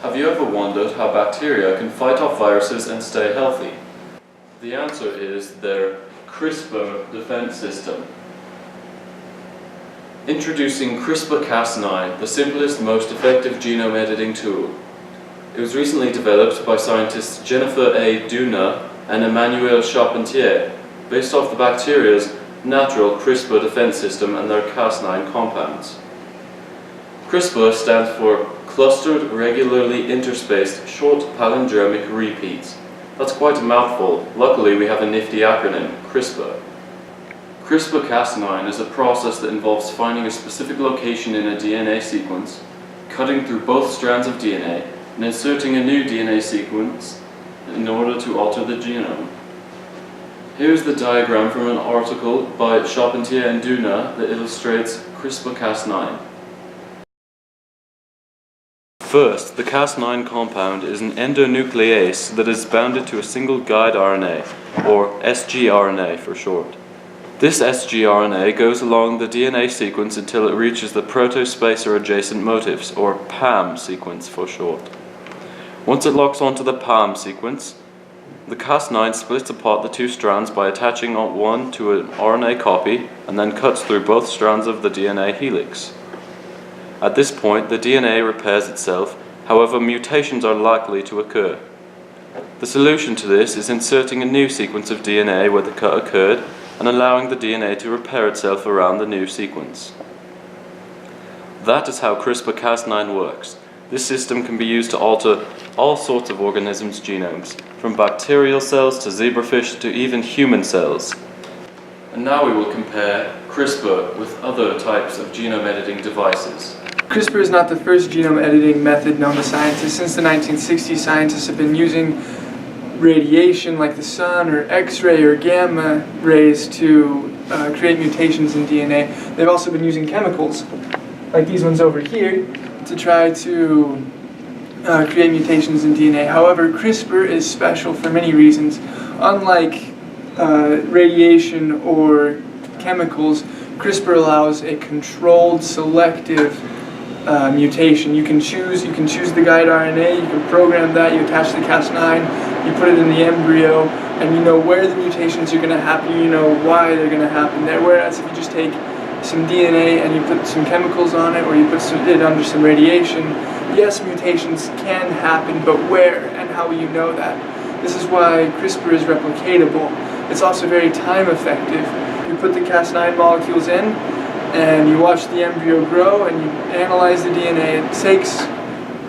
Have you ever wondered how bacteria can fight off viruses and stay healthy? The answer is their CRISPR defense system. Introducing CRISPR Cas9, the simplest, most effective genome editing tool. It was recently developed by scientists Jennifer A. Doudna and Emmanuel Charpentier, based off the bacteria's natural CRISPR defense system and their Cas9 compounds. CRISPR stands for Clustered Regularly Interspaced Short Palindromic Repeats. That's quite a mouthful. Luckily we have a nifty acronym, CRISPR. CRISPR Cas9 is a process that involves finding a specific location in a DNA sequence, cutting through both strands of DNA, and inserting a new DNA sequence in order to alter the genome. Here's the diagram from an article by Charpentier and Doudna that illustrates CRISPR Cas9. First, the Cas9 compound is an endonuclease that is bounded to a single guide RNA, or sgRNA for short. This sgRNA goes along the DNA sequence until it reaches the protospacer adjacent motifs, or PAM sequence for short. Once it locks onto the PAM sequence, the Cas9 splits apart the two strands by attaching one to an RNA copy and then cuts through both strands of the DNA helix. At this point, the DNA repairs itself, however mutations are likely to occur. The solution to this is inserting a new sequence of DNA where the cut occurred and allowing the DNA to repair itself around the new sequence. That is how CRISPR Cas9 works. This system can be used to alter all sorts of organisms' genomes, from bacterial cells to zebrafish to even human cells. And now we will compare CRISPR with other types of genome editing devices. CRISPR is not the first genome editing method known to scientists. Since the 1960s, scientists have been using radiation like the sun or X-ray or gamma rays to create mutations in DNA. They've also been using chemicals, like these ones over here, to try to create mutations in DNA. However, CRISPR is special for many reasons. Unlike radiation or chemicals, CRISPR allows a controlled, selective mutation. You can choose the guide RNA, you can program that, you attach the Cas9, you put it in the embryo, and you know where the mutations are going to happen, you know why they're going to happen there. Whereas if you just take some DNA and you put some chemicals on it, or you put it under some radiation, yes, mutations can happen, but where and how will you know that? This is why CRISPR is replicatable. It's also very time effective. You put the Cas9 molecules in, and you watch the embryo grow, and you analyze the DNA. It takes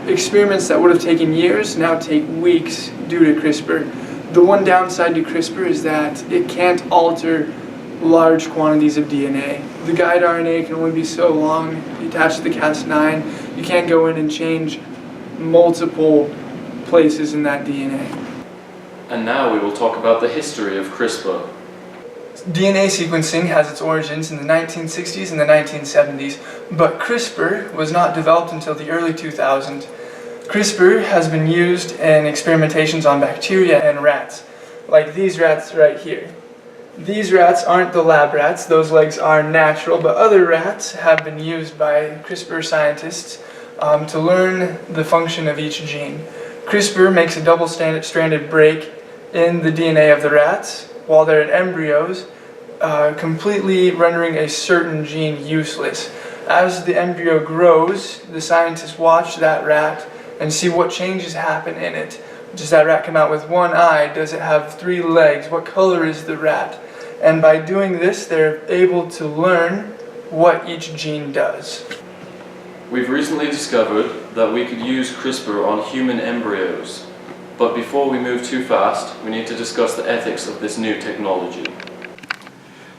experiments that would have taken years, now take weeks due to CRISPR. The one downside to CRISPR is that it can't alter large quantities of DNA. The guide RNA can only be so long. You attach the Cas9, you can't go in and change multiple places in that DNA. And now we will talk about the history of CRISPR. DNA sequencing has its origins in the 1960s and the 1970s, but CRISPR was not developed until the early 2000s. CRISPR has been used in experimentations on bacteria and rats, like these rats right here. These rats aren't the lab rats, those legs are natural, but other rats have been used by CRISPR scientists to learn the function of each gene. CRISPR makes a double-stranded break in the DNA of the rats while they're in embryos, completely rendering a certain gene useless. As the embryo grows, the scientists watch that rat and see what changes happen in it. Does that rat come out with one eye? Does it have 3 legs? What color is the rat? And by doing this, they're able to learn what each gene does. We've recently discovered that we could use CRISPR on human embryos. But before we move too fast, we need to discuss the ethics of this new technology.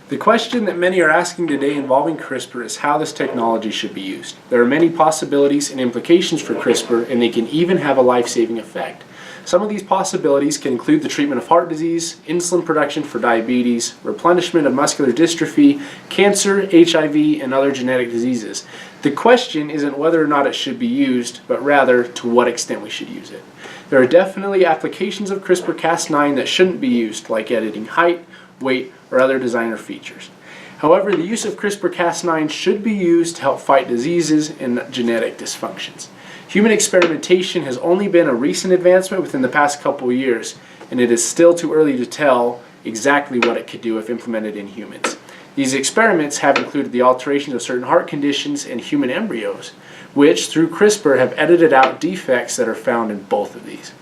The question that many are asking today involving CRISPR is how this technology should be used. There are many possibilities and implications for CRISPR, and they can even have a life-saving effect. Some of these possibilities can include the treatment of heart disease, insulin production for diabetes, replenishment of muscular dystrophy, cancer, HIV, and other genetic diseases. The question isn't whether or not it should be used, but rather to what extent we should use it. There are definitely applications of CRISPR Cas9 that shouldn't be used, like editing height, weight, or other designer features. However, the use of CRISPR Cas9 should be used to help fight diseases and genetic dysfunctions. Human experimentation has only been a recent advancement within the past couple of years, and it is still too early to tell exactly what it could do if implemented in humans. These experiments have included the alteration of certain heart conditions in human embryos, which, through CRISPR, have edited out defects that are found in both of these.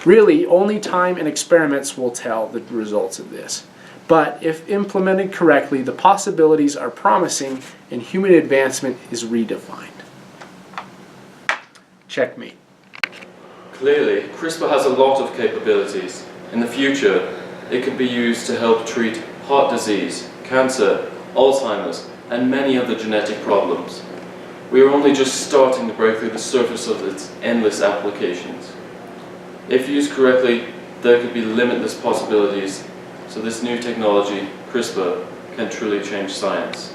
Really, only time and experiments will tell the results of this. But if implemented correctly, the possibilities are promising and human advancement is redefined. Checkmate. Clearly, CRISPR has a lot of capabilities. In the future, it could be used to help treat heart disease, cancer, Alzheimer's, and many other genetic problems. We are only just starting to break through the surface of its endless applications. If used correctly, there could be limitless possibilities, so this new technology, CRISPR, can truly change science.